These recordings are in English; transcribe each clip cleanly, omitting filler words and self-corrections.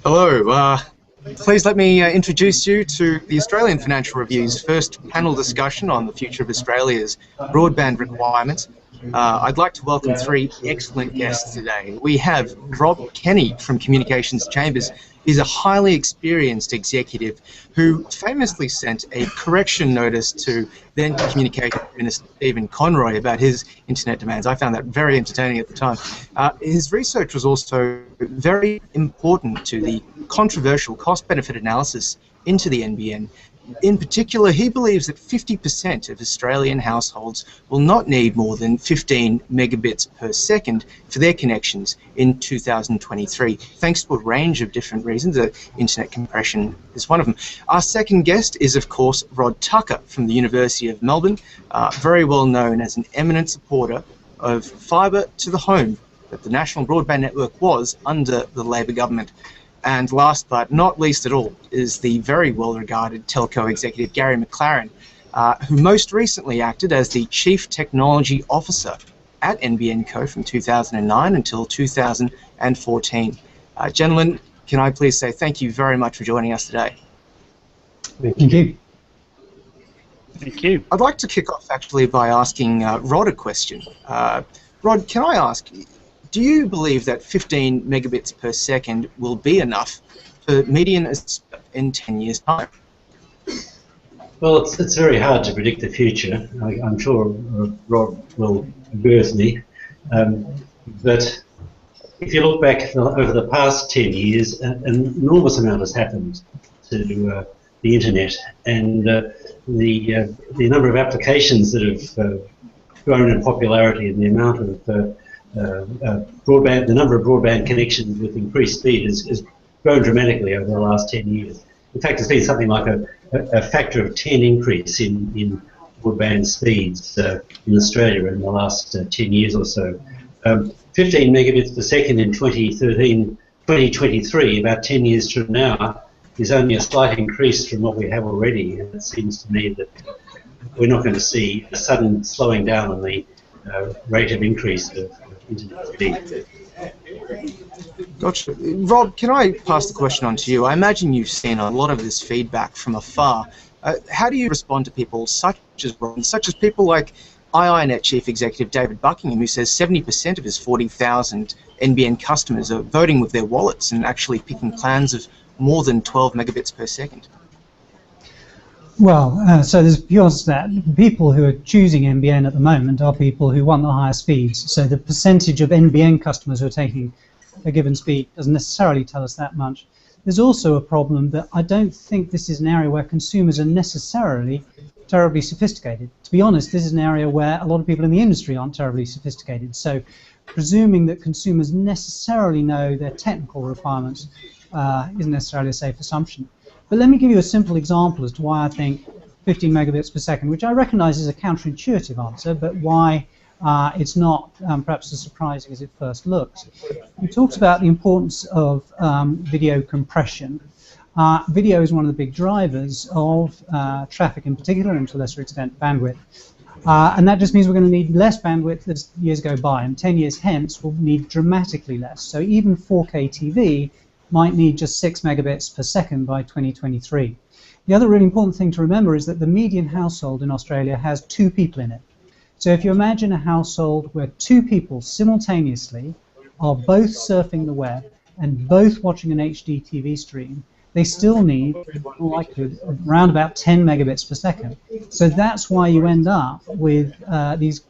Hello. Please let me introduce you to the Australian Financial Review's first panel discussion on the future of Australia's broadband requirements. I'd like to welcome three excellent guests today. We have Rob Kenny from Communications Chambers. He's a highly experienced executive who famously sent a correction notice to then Communications Minister Stephen Conroy about his internet demands. I found that very entertaining at the time. His research was also very important to the controversial cost-benefit analysis into the NBN. In particular, he believes that 50% of Australian households will not need more than 15 megabits per second for their connections in 2023, thanks to a range of different reasons. Internet compression is one of them. Our second guest is, of course, Rod Tucker from the University of Melbourne, very well known as an eminent supporter of fibre to the home that the National Broadband Network was under the Labor government. And last but not least at all is the very well-regarded telco executive Gary McLaren, who most recently acted as the Chief Technology Officer at NBN Co from 2009 until 2014. Gentlemen, can I please say thank you very much for joining us today. Thank you. Thank you. I'd like to kick off actually by asking Rod a question. Rod, can I ask, do you believe that 15 megabits per second will be enough for median in 10 years' time? Well, it's very hard to predict the future. I'm sure Rob will agree with me. But if you look back over the past 10 years, an enormous amount has happened to the internet, and the number of applications that have grown in popularity and the amount of broadband, the number of broadband connections with increased speed has grown dramatically over the last 10 years. In fact, there's been something like a factor of 10 increase in broadband speeds in Australia in the last 10 years or so. 15 megabits per second in 2023, about 10 years from now, is only a slight increase from what we have already. And it seems to me that we're not going to see a sudden slowing down on the rate of increase of internet speed. Gotcha. Rob, can I pass the question on to you? I imagine you've seen a lot of this feedback from afar. How do you respond to people such as Rob, such as people like IINet Chief Executive David Buckingham, who says 70% of his 40,000 NBN customers are voting with their wallets and actually picking plans of more than 12 megabits per second? Well, so there's a few answers to that. The people who are choosing NBN at the moment are people who want the higher speeds. So the percentage of NBN customers who are taking a given speed doesn't necessarily tell us that much. There's also a problem that I don't think this is an area where consumers are necessarily terribly sophisticated. To be honest, this is an area where a lot of people in the industry aren't terribly sophisticated. So presuming that consumers necessarily know their technical requirements isn't necessarily a safe assumption. But let me give you a simple example as to why I think 15 megabits per second, which I recognize is a counterintuitive answer, but why it's not perhaps as surprising as it first looks. We talked about the importance of video compression. Video is one of the big drivers of traffic in particular, and to a lesser extent bandwidth. And that just means we're going to need less bandwidth as years go by, and 10 years hence we'll need dramatically less. So even 4K TV might need just 6 megabits per second by 2023. The other really important thing to remember is that the median household in Australia has 2 people in it. So if you imagine a household where 2 people simultaneously are both surfing the web and both watching an HD TV stream, they still need, likely, around about 10 megabits per second. So that's why you end up with these,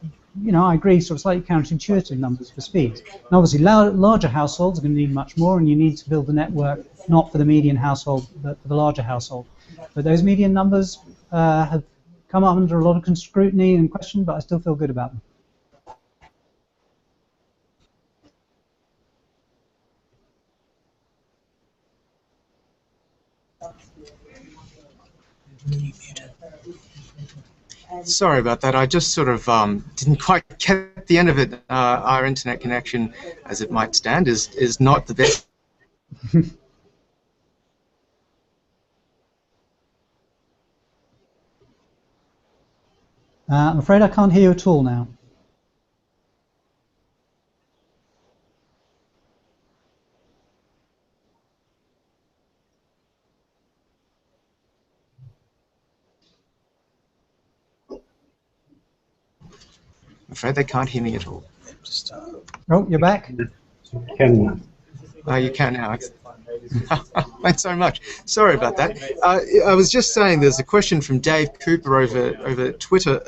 I agree, sort of slightly counterintuitive numbers for speed. And obviously, larger households are going to need much more, and you need to build the network not for the median household, but for the larger household. But those median numbers have come up under a lot of scrutiny and question, but I still feel good about them. Sorry about that. I just sort of didn't quite get the end of it. Our internet connection, as it might stand, is not the best. I'm afraid I can't hear you at all now. afraid they can't hear me at all. Oh, you're back. Can You can now. Thanks so much. Sorry about that. I was just saying there's a question from Dave Cooper over Twitter,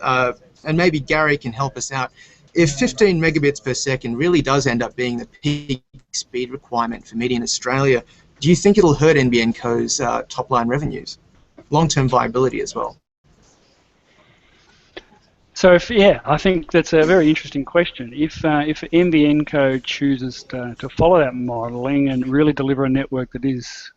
and maybe Gary can help us out. If 15 megabits per second really does end up being the peak speed requirement for media in Australia, do you think it'll hurt NBN Co's top-line revenues? Long-term viability as well. So, I think that's a very interesting question. If NBN Co chooses to follow that modelling and really deliver a network that is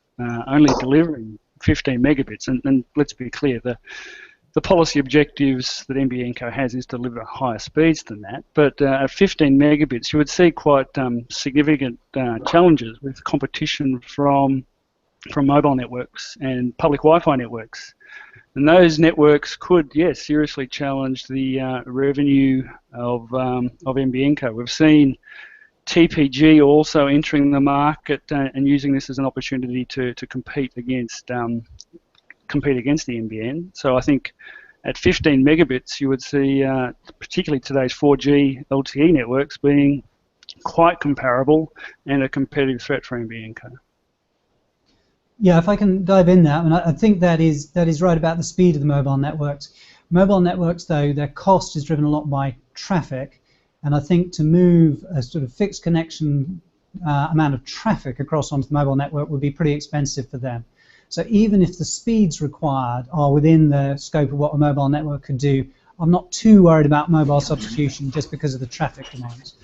only delivering 15 megabits, and let's be clear, the policy objectives that NBN Co has is to deliver higher speeds than that, but at 15 megabits you would see quite significant challenges with competition from mobile networks and public Wi-Fi networks. And those networks could, yes, seriously challenge the revenue of NBN Co. We've seen TPG also entering the market and using this as an opportunity to compete against the NBN. So I think at 15 megabits, you would see, particularly today's 4G LTE networks, being quite comparable and a competitive threat for NBN Co. Yeah, if I can dive in there, and I think that is right about the speed of the mobile networks. Mobile networks, though, their cost is driven a lot by traffic, and I think to move a sort of fixed connection amount of traffic across onto the mobile network would be pretty expensive for them. So even if the speeds required are within the scope of what a mobile network could do, I'm not too worried about mobile substitution just because of the traffic demands.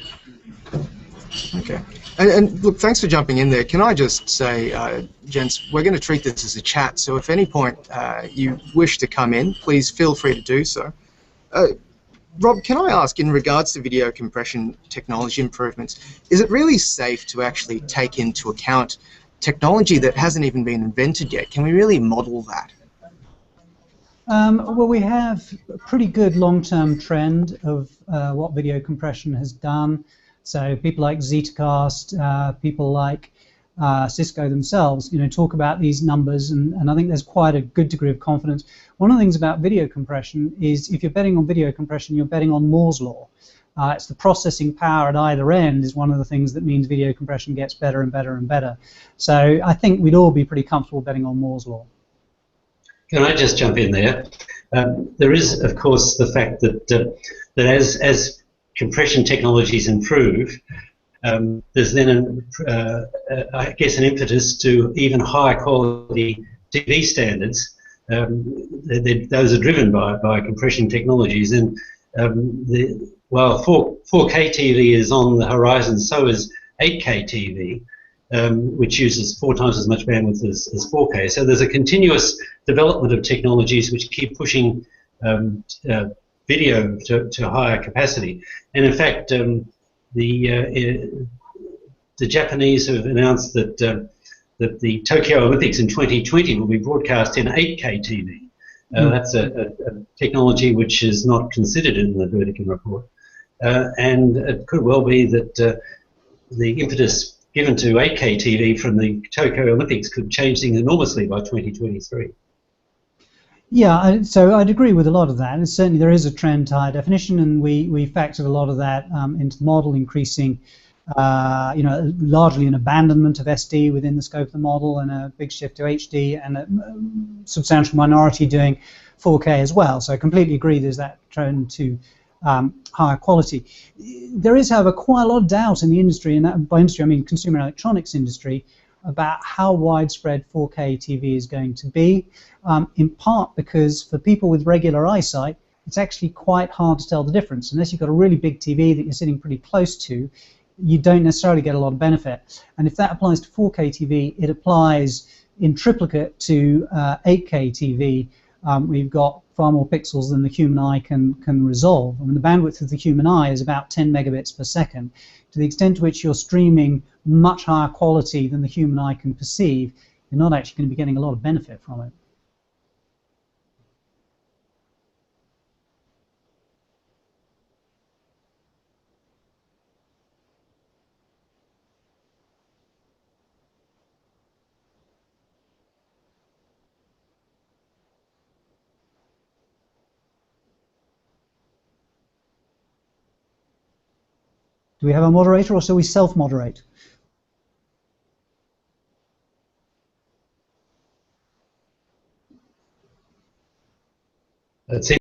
Okay. And look, thanks for jumping in there. Can I just say, gents, we're going to treat this as a chat, so if at any point you wish to come in, please feel free to do so. Rob, can I ask, in regards to video compression technology improvements, is it really safe to actually take into account technology that hasn't even been invented yet? Can we really model that? Well, we have a pretty good long-term trend of what video compression has done. So people like Zetacast, people like Cisco themselves, talk about these numbers, and I think there's quite a good degree of confidence. One of the things about video compression is if you're betting on video compression, you're betting on Moore's law. It's the processing power at either end is one of the things that means video compression gets better and better and better. So I think we'd all be pretty comfortable betting on Moore's law. Can I just jump in there? There is, of course, the fact that as compression technologies improve, there's then, I guess, an impetus to even higher quality TV standards. Those are driven by compression technologies, and while 4K TV is on the horizon, so is 8K TV, which uses 4 times as much bandwidth as 4K. So there's a continuous development of technologies which keep pushing video to higher capacity. And in fact, the Japanese have announced that the Tokyo Olympics in 2020 will be broadcast in 8K TV. That's a technology which is not considered in the Vertigan report. And it could well be that the impetus given to 8K TV from the Tokyo Olympics could change things enormously by 2023. Yeah, so I'd agree with a lot of that. And certainly there is a trend to high definition, and we factored a lot of that into the model, increasing, largely an abandonment of SD within the scope of the model, and a big shift to HD, and a substantial minority doing 4K as well. So I completely agree there's that trend to higher quality. There is, however, quite a lot of doubt in the industry, and that, by industry I mean consumer electronics industry, about how widespread 4K TV is going to be, in part because for people with regular eyesight, it's actually quite hard to tell the difference. Unless you've got a really big TV that you're sitting pretty close to, you don't necessarily get a lot of benefit. And if that applies to 4K TV, it applies in triplicate to 8K TV. We've got far more pixels than the human eye can resolve. I mean, the bandwidth of the human eye is about 10 megabits per second. To the extent to which you're streaming much higher quality than the human eye can perceive, you're not actually going to be getting a lot of benefit from it. Do we have a moderator, or shall we self-moderate? It seems